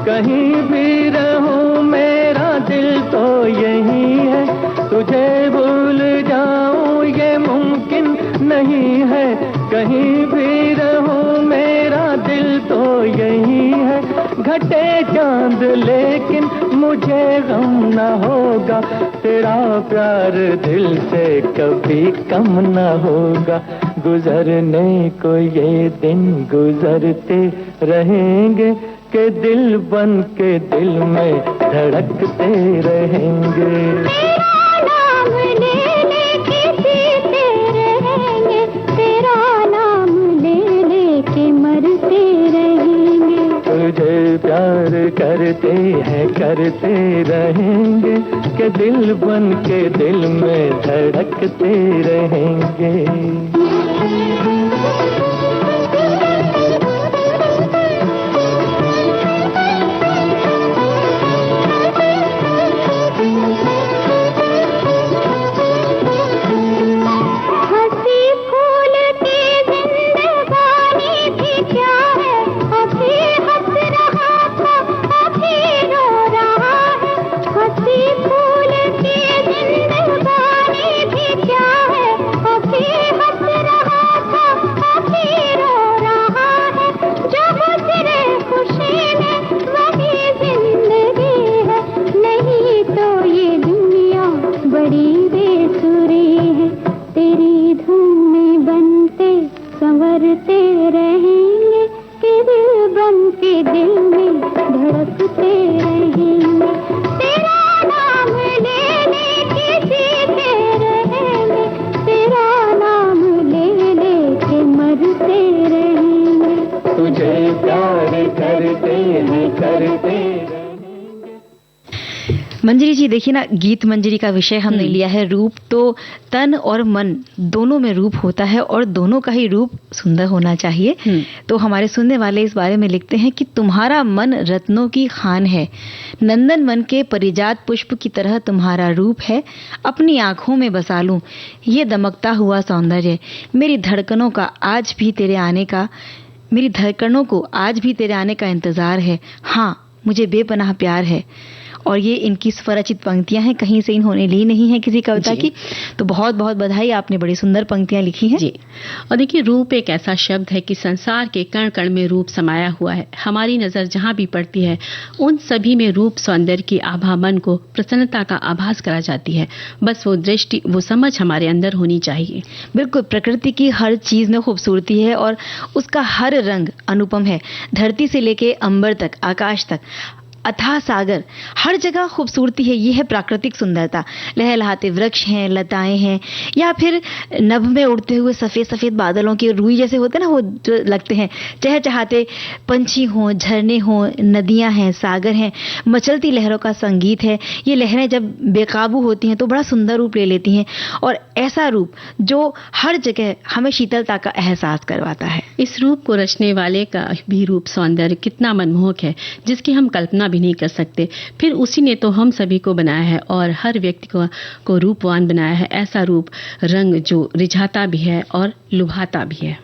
कहीं भी रहूं मेरा दिल तो यही है। तुझे भूल जाऊं ये मुमकिन नहीं है। कहीं भी रहूं मेरा दिल तो यही है। घटे चांद लेकिन मुझे गम न होगा। तेरा प्यार दिल से कभी कम न होगा। गुजरने को ये दिन गुजरते रहेंगे के दिल बन के दिल में धड़कते रहेंगे। तेरा नाम ले लेके जीते रहेंगे। तेरा नाम ले लेके मरते रहेंगे। तुझे प्यार करते हैं करते रहेंगे के दिल बन के दिल में धड़कते रहेंगे। हंसी फूल की जिंदगानी भी क्या मंजरी जी देखिए ना, गीत मंजरी का विषय हमने लिया है रूप। तो तन और मन दोनों में रूप होता है और दोनों का ही रूप सुंदर होना चाहिए। तो हमारे सुनने वाले इस बारे में लिखते हैं कि तुम्हारा मन रत्नों की खान है, नंदन मन के परिजात पुष्प की तरह तुम्हारा रूप है, अपनी आंखों में बसा लूं ये दमकता हुआ सौंदर्य, मेरी धड़कनों को आज भी तेरे आने का इंतजार है, हाँ मुझे बेपनाह प्यार है। और ये इनकी स्वरचित पंक्तियां हैं, कहीं से इन्होंने ली नहीं है किसी कविता की। तो बहुत बहुत बधाई, आपने बड़ी सुंदर पंक्तियां लिखी हैं जी। और देखिए, रूप एक ऐसा शब्द है कि संसार के कण कण में रूप समाया हुआ है। हमारी नजर जहां भी पड़ती है उन सभी में रूप सौंदर्य की आभा मन को प्रसन्नता का आभास करा जाती है। बस वो दृष्टि, वो समझ हमारे अंदर होनी चाहिए। बिल्कुल, प्रकृति की हर चीज में खूबसूरती है और उसका हर रंग अनुपम है। धरती से लेके अंबर तक, आकाश तक, अथाह सागर, हर जगह खूबसूरती है। ये है प्राकृतिक सुंदरता। लहलहाते वृक्ष हैं, लताएं हैं, या फिर नभ में उड़ते हुए सफेद सफेद बादलों के रुई जैसे होते हैं ना, वो जो लगते हैं, चहचहाते पंछी हों, झरने हों, नदियां हैं, सागर हैं, मचलती लहरों का संगीत है। ये लहरें जब बेकाबू होती हैं तो बड़ा सुंदर रूप ले लेती हैं, और ऐसा रूप जो हर जगह हमें शीतलता का एहसास करवाता है। इस रूप को रचने वाले का भी रूप सौंदर्य कितना मनमोहक है, जिसकी हम कल्पना भी नहीं कर सकते। फिर उसी ने तो हम सभी को बनाया है और हर व्यक्ति को रूपवान बनाया है। ऐसा रूप रंग जो रिझाता भी है और लुभाता भी है।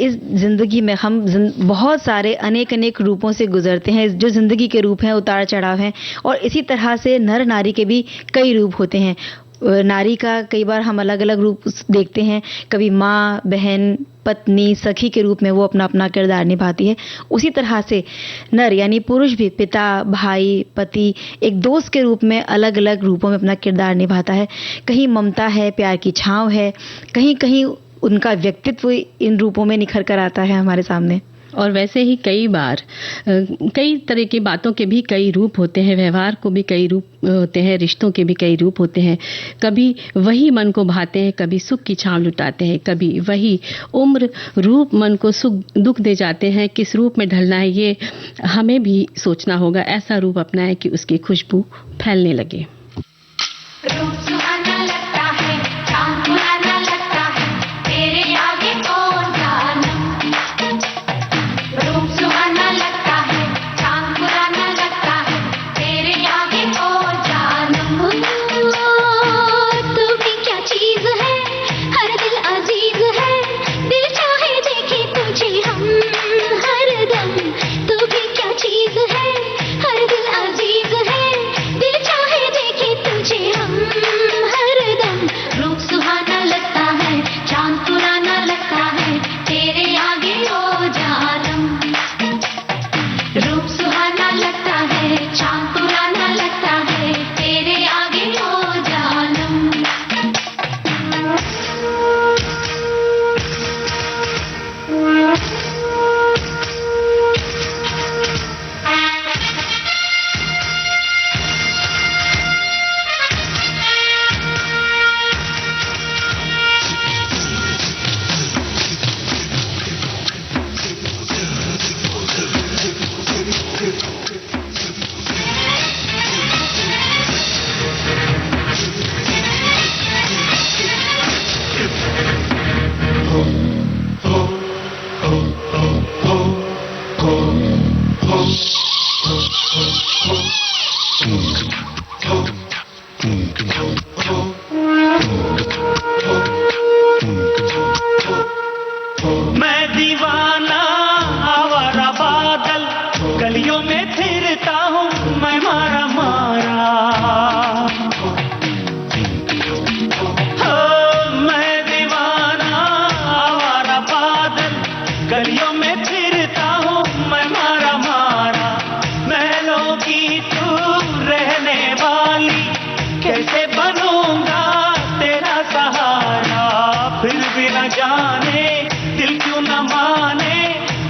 इस जिंदगी में हम बहुत सारे अनेक अनेक रूपों से गुजरते हैं। जो जिंदगी के रूप हैं, उतार चढ़ाव हैं, और इसी तरह से नर नारी के भी कई रूप होते हैं। नारी का कई बार हम अलग अलग रूप देखते हैं। कभी माँ, बहन, पत्नी, सखी के रूप में वो अपना अपना किरदार निभाती है। उसी तरह से नर यानी पुरुष भी पिता, भाई, पति, एक दोस्त के रूप में अलग अलग रूपों में अपना किरदार निभाता है। कहीं ममता है, प्यार की छाँव है, कहीं कहीं उनका व्यक्तित्व इन रूपों में निखर कर आता है हमारे सामने। और वैसे ही कई बार कई तरह की बातों के भी कई रूप होते हैं, व्यवहार को भी कई रूप होते हैं, रिश्तों के भी कई रूप होते हैं। कभी वही मन को भाते हैं, कभी सुख की छांव लुटाते हैं, कभी वही उम्र रूप मन को सुख दुख दे जाते हैं। किस रूप में ढलना है ये हमें भी सोचना होगा। ऐसा रूप अपनाएं कि उसकी खुशबू फैलने लगे। रूप सुहाना लगता है, चांद पुराना लगता है, तेरे आगे कौन जानम। रूप सुहाना लगता है, चांद पुराना लगता है, तेरे आगे कौन जानम। तू भी क्या चीज है, हर दिल अजीज है, दिल चाहे देखे तुझे हम हरदम। तू भी क्या चीज है, हर दिल अजीज है, दिल चाहे देखे तुझे हम हरदम। रूप सुहाना लगता है, चांद पुराना लगता है, तेरे आगे ओ जानम। रूप सुहाना लगता है, चांद पुराना लगता है, तेरे आगे ओ जानम। मैं दीवाना आवारा बादल, गलियों में फिरता हूँ मैं मारा मारा। हो मैं दीवाना आवारा बादल, गलियों में फिरता हूँ मैं मारा मारा। महलों की तू रहने वाली, कैसे बनूंगा तेरा सहारा। फिर भी न जाने दिल क्यों न माने,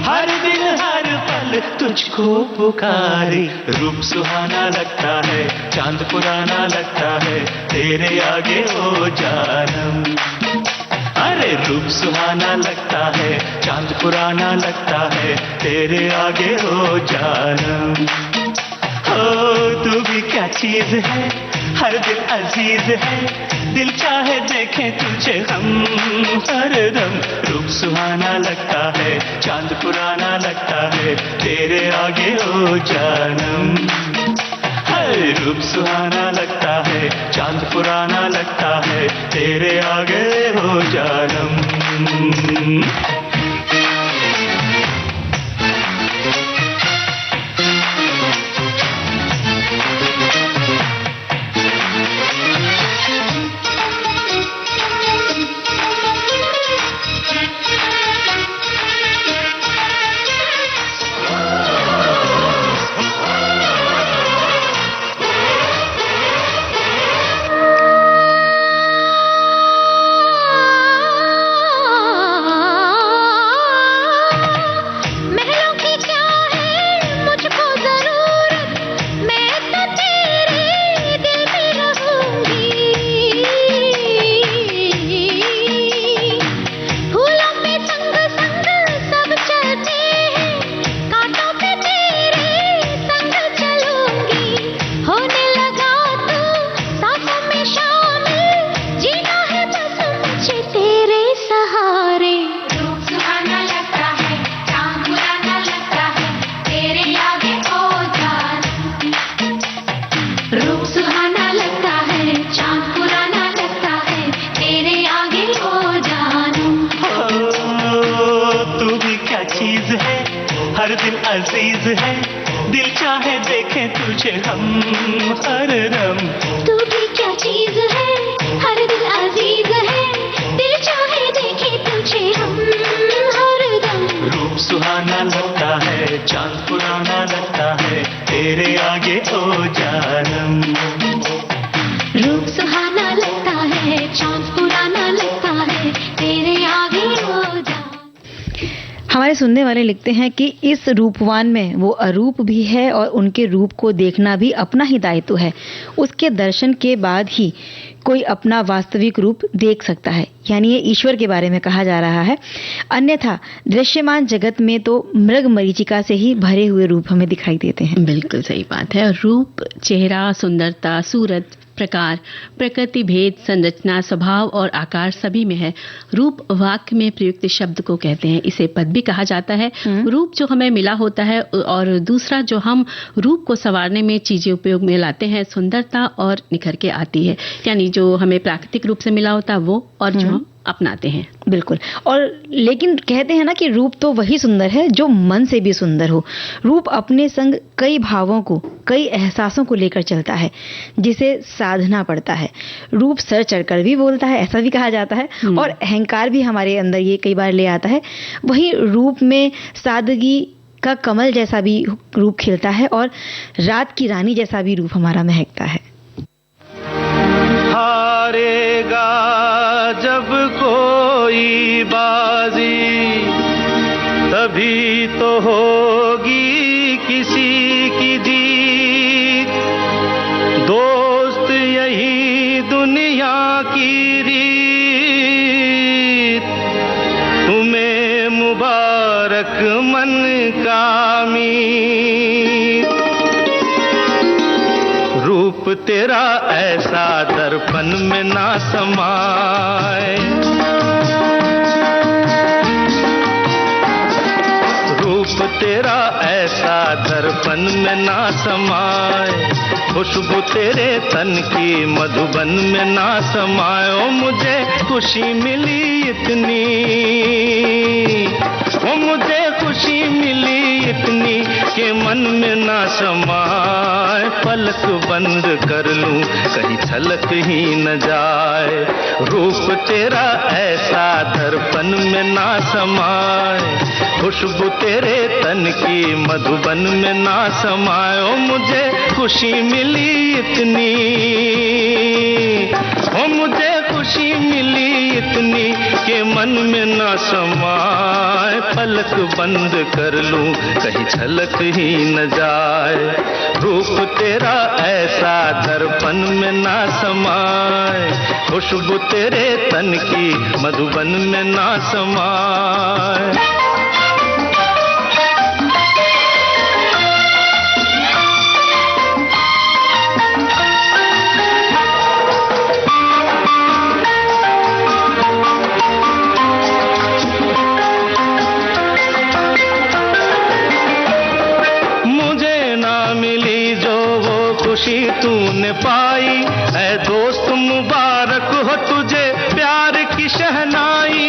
हर दिन हर पल तुझको पुकारे। रूप सुहाना लगता है, चांद पुराना लगता है, तेरे आगे ओ जानम। अरे रूप सुहाना लगता है, चांद पुराना लगता है, तेरे आगे ओ जानम। हो तू भी क्या चीज है, हर दिल अजीज है, दिल चाहे देखे तुझे हम हरदम। रूप सुहाना लगता है, चांद पुराना लगता है, तेरे आगे ओ जानम। हर रूप सुहाना लगता है, चांद पुराना लगता है, तेरे आगे ओ जानम। चीज है, हर दिल अजीज है, दिल चाहे देखे तुझे हम हर दम। तू भी क्या चीज है, हर दिल अजीज है, दिल चाहे देखे तुझे हम हरदम। रूप सुहाना लगता है, चांद पुराना लगता है, तेरे आगे ओ जानम। रूप सुहाना लगता है, चांद पुराना लगता है, तेरे आगे हो जा। हमारे सुनने वाले लिखते हैं कि इस रूपवान में वो अरूप भी है और उनके रूप को देखना भी अपना ही दायित्व है। उसके दर्शन के बाद ही कोई अपना वास्तविक रूप देख सकता है, यानी ये ईश्वर के बारे में कहा जा रहा है। अन्यथा दृश्यमान जगत में तो मृग मरीचिका से ही भरे हुए रूप हमें दिखाई देते हैं। बिल्कुल सही बात है। रूप, चेहरा, सुंदरता, सूरत, प्रकार, प्रकृति भेद, संरचना, स्वभाव और आकार सभी में है। रूप वाक्य में प्रयुक्त शब्द को कहते हैं। इसे पद भी कहा जाता है। रूप जो हमें मिला होता है और दूसरा जो हम रूप को संवारने में चीजें उपयोग में लाते हैं, सुंदरता और निखर के आती है। यानी जो हमें प्राकृतिक रूप से मिला होता है वो, और जो हम अपनाते हैं। बिल्कुल। और लेकिन कहते हैं ना कि रूप तो वही सुंदर है जो मन से भी सुंदर हो। रूप अपने संग कई भावों को, कई एहसासों को लेकर चलता है, जिसे साधना पड़ता है। रूप सर चढ़कर भी बोलता है, ऐसा भी कहा जाता है, और अहंकार भी हमारे अंदर ये कई बार ले आता है। वहीं रूप में सादगी का कमल जैसा भी रूप खिलता है और रात की रानी जैसा भी रूप हमारा महकता है। हारेगा जब कोई बाजी, तभी तो होगी किसी की जीत। दोस्त यही दुनिया की रीत, तुम्हें मुबारक मन का मीत। रूप तेरा ऐसा दर्पण में ना समाए, रूप तेरा ऐसा दर्पण में ना समाए। खुशबू तेरे तन की मधुबन में ना समाए। ओ मुझे खुशी मिली इतनी, ओ मुझे खुशी मिली इतनी कि मन में ना समाए। पलक बंद कर लूं कहीं छलक ही न जाए। रूप तेरा ऐसा दर्पण में ना समाए। खुशबू तेरे तन की मधुबन में ना समाए। ओ मुझे खुशी मिली इतनी, ओ मुझे खुशी मिली इतनी कि मन में ना समाए। पलक बंद कर लूं कहीं छलक ही न जाए। रूप तेरा ऐसा दर्पण में ना समाए। खुशबू तेरे तन की मधुबन में ना समाए। खुशी तूने पाई ऐ दोस्त, मुबारक हो तुझे प्यार की शहनाई।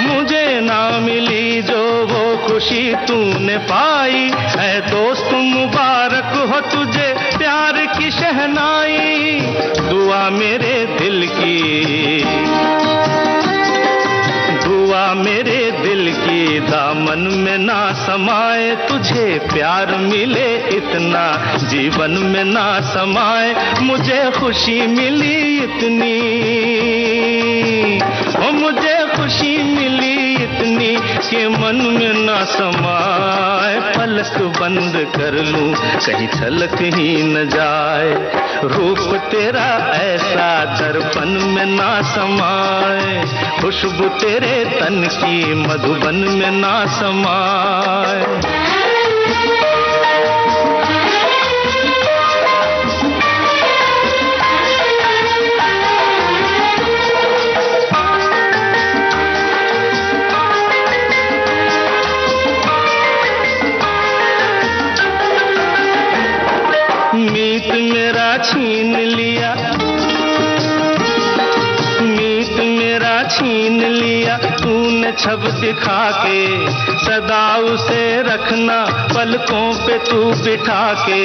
मुझे ना मिली जो वो खुशी तूने पाई ऐ दोस्त, मुबारक हो तुझे प्यार की शहनाई। दुआ मेरे दिल की, दुआ मेरे दिल की दामन में ना समाए। तुझे प्यार मिले इतना जीवन में ना समाए। मुझे खुशी मिली इतनी, ओ मुझे खुशी मिली इतनी कि मन में ना समाए। पलक बंद कर लूं कहीं छलक ही न जाए। रूप तेरा ऐसा दर्पण में ना समाए। खुशबू तेरे तन की मधुबन में ना समाए। मीत मेरा छीन लिया, मीत मेरा छीन लिया तूने छब दिखा के, सदा उसे रखना पलकों पे तू बिठा के।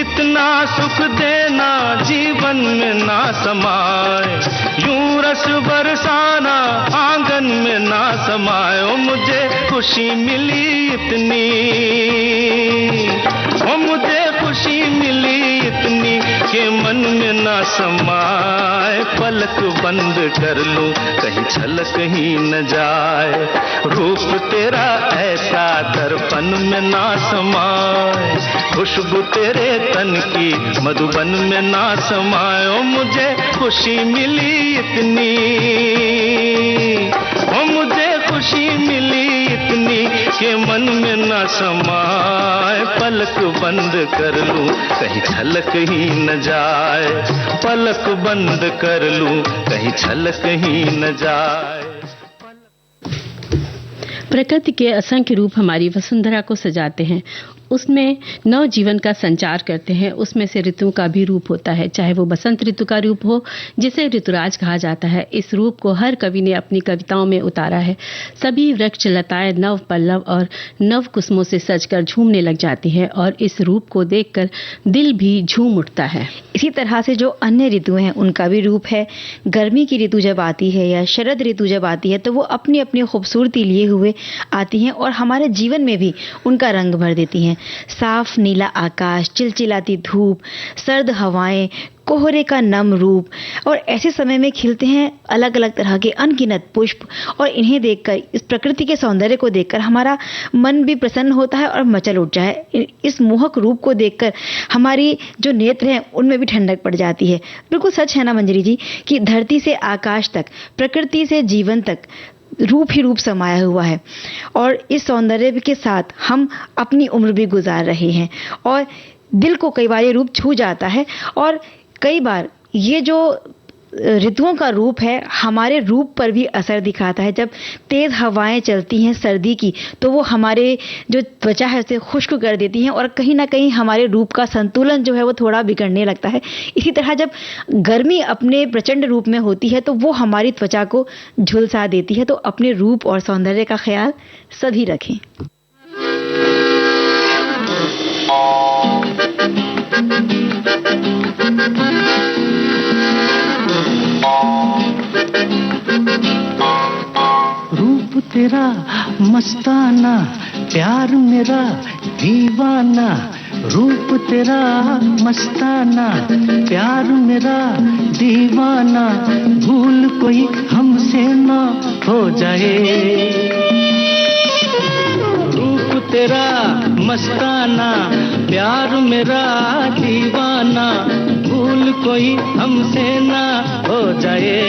इतना सुख देना जीवन में ना समाए, यूं रस बरसाना आंगन में ना समाए। ओ मुझे खुशी मिली इतनी, ओ मुझे खुशी मिली इतनी कि मन में ना समाए। पलक बंद कर लूं कहीं छलक ही न जाए, रूप तेरा ऐसा दर्पण में ना समाए, खुशबू तेरे तन की मधुबन में ना समाए। ओ मुझे खुशी मिली इतनी, ओ मुझे खुशी मिली इतनी कि मन में ना समाए। पलक बंद कर लूं कहीं छलक ही न जाए, पलक बंद कर लूं कहीं छलक ही न जाए। प्रकृति के असंख्य रूप हमारी वसुंधरा को सजाते हैं, उसमें नव जीवन का संचार करते हैं। उसमें से ऋतुओं का भी रूप होता है, चाहे वो बसंत ऋतु का रूप हो जिसे ऋतुराज कहा जाता है। इस रूप को हर कवि ने अपनी कविताओं में उतारा है। सभी वृक्ष लताएं नव पल्लव और नव कुसुमों से सजकर झूमने लग जाती हैं और इस रूप को देखकर दिल भी झूम उठता है। इसी तरह से जो अन्य ऋतुएं हैं उनका भी रूप है। गर्मी की ऋतु जब आती है या शरद ऋतु जब आती है तो वो अपनी अपनी खूबसूरती लिए हुए आती हैं और हमारे जीवन में भी उनका रंग भर देती हैं। साफ नीला आकाश, चिलचिलाती धूप, सर्द हवाएं, कोहरे का नम रूप, और ऐसे समय में खिलते हैं अलग अलग तरह के अनगिनत पुष्प। और इन्हें देखकर, इस प्रकृति के सौंदर्य को देखकर हमारा मन भी प्रसन्न होता है और मचल उठ जाए। इस मोहक रूप को देखकर हमारी जो नेत्र हैं उनमें भी ठंडक पड़ जाती है। बिल्कुल सच है ना मंजरी जी कि धरती से आकाश तक, प्रकृति से जीवन तक रूप ही रूप समाया हुआ है और इस सौंदर्य के साथ हम अपनी उम्र भी गुजार रहे हैं और दिल को कई बार ये रूप छू जाता है। और कई बार ये जो ऋतुओं का रूप है हमारे रूप पर भी असर दिखाता है। जब तेज हवाएं चलती हैं सर्दी की तो वो हमारे जो त्वचा है उसे खुश्क कर देती हैं और कहीं ना कहीं हमारे रूप का संतुलन जो है वो थोड़ा बिगड़ने लगता है। इसी तरह जब गर्मी अपने प्रचंड रूप में होती है तो वो हमारी त्वचा को झुलसा देती है। तो अपने रूप और सौंदर्य का ख्याल सभी रखें। रूप तेरा मस्ताना, प्यार मेरा दीवाना, रूप तेरा मस्ताना, प्यार मेरा दीवाना, भूल कोई हमसे ना हो जाए। रूप तेरा मस्ताना, प्यार मेरा दीवाना, भूल कोई हमसे ना हो जाए।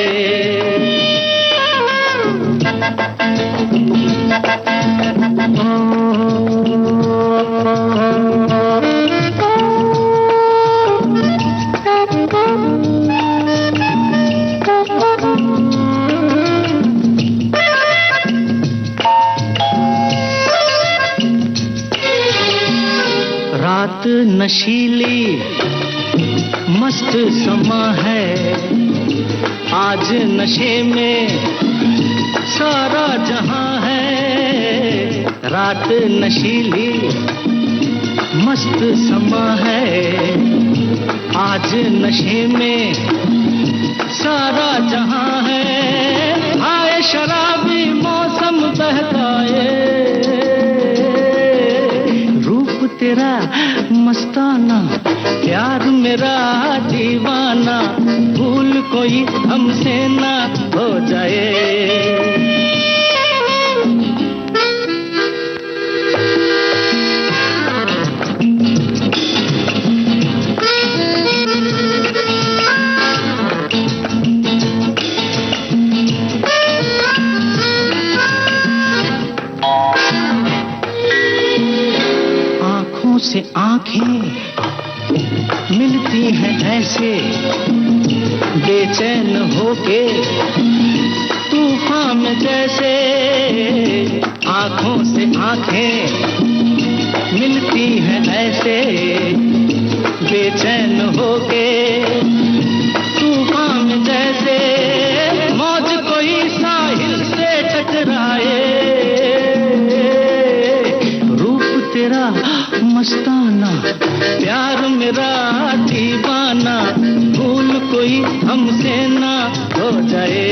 रात नशीली मस्त समा है, आज नशे में सारा जहां है। रात नशीली मस्त समा है, आज नशे में सारा जहां है। आए शराबी मौसम बहकाए, रूप तेरा मस्ताना, प्यार मेरा दीवाना, भूल कोई हमसे ना हो जाए। आँखों से आँखें मिलती हैं ऐसे, बेचैन होके तूफान में जैसे। आँखों से आँखें मिलती हैं ऐसे, बेचैन होके तूफान जैसे मौज कोई साहिल से टकराए, रूप तेरा मस्ताना, प्यार मेरा दीवाना, भूल कोई हमसे ना हो जाए।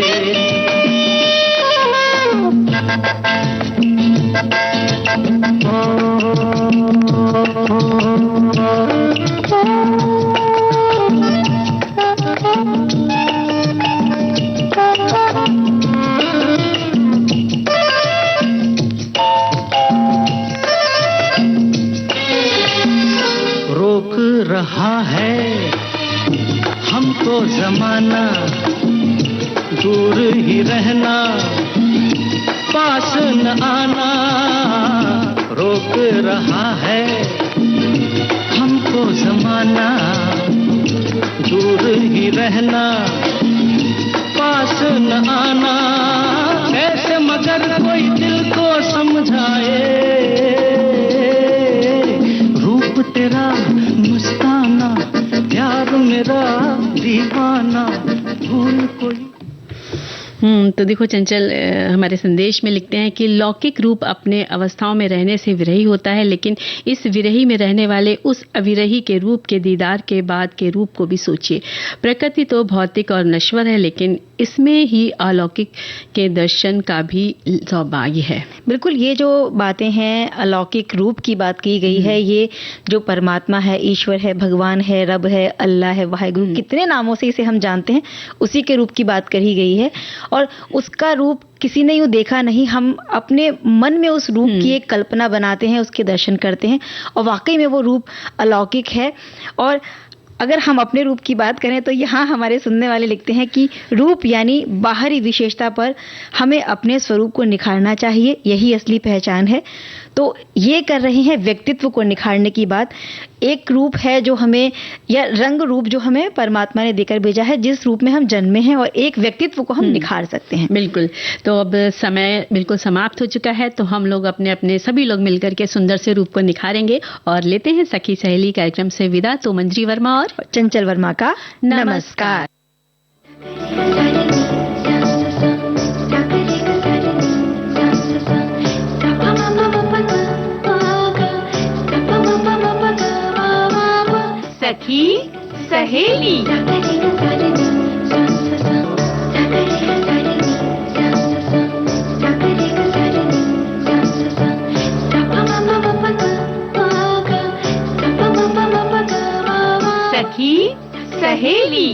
रोक रहा है हमको जमाना, दूर ही रहना, पास न आना। रोक रहा है हमको जमाना, दूर ही रहना, पास न आना। कैसे मगर कोई दिल को समझाए, रूप तेरा मस्ताना, प्यार मेरा दीवाना, भूल कोई। तो देखो चंचल हमारे संदेश में लिखते हैं कि लौकिक रूप अपने अवस्थाओं में रहने से विरही होता है, लेकिन इस विरही में रहने वाले उस अविरही के रूप के दीदार के बाद के रूप को भी सोचिए। प्रकृति तो भौतिक और नश्वर है, लेकिन इसमें ही अलौकिक के दर्शन का भी सौभाग्य है। बिल्कुल, ये जो बातें हैं अलौकिक रूप की बात की गई है, ये जो परमात्मा है, ईश्वर है, भगवान है, रब है, अल्लाह है, वाहिगुरु, कितने नामों से इसे हम जानते हैं, उसी के रूप की बात कही गई है। और उसका रूप किसी ने यूं देखा नहीं, हम अपने मन में उस रूप की एक कल्पना बनाते हैं, उसके दर्शन करते हैं, और वाकई में वो रूप अलौकिक है। और अगर हम अपने रूप की बात करें तो यहाँ हमारे सुनने वाले लिखते हैं कि रूप यानी बाहरी विशेषता पर हमें अपने स्वरूप को निखारना चाहिए, यही असली पहचान है। तो ये कर रहे हैं व्यक्तित्व को निखारने की बात। एक रूप है जो हमें, या रंग रूप जो हमें परमात्मा ने देकर भेजा है, जिस रूप में हम जन्मे हैं, और एक व्यक्तित्व को हम निखार सकते हैं। बिल्कुल। तो अब समय बिल्कुल समाप्त हो चुका है, तो हम लोग अपने अपने सभी लोग मिलकर के सुंदर से रूप को निखारेंगे और लेते हैं सखी सहेली कार्यक्रम से विदा। तो मंजरी वर्मा और चंचल वर्मा का नमस्कार। सखी सहेली। सखी सहेली।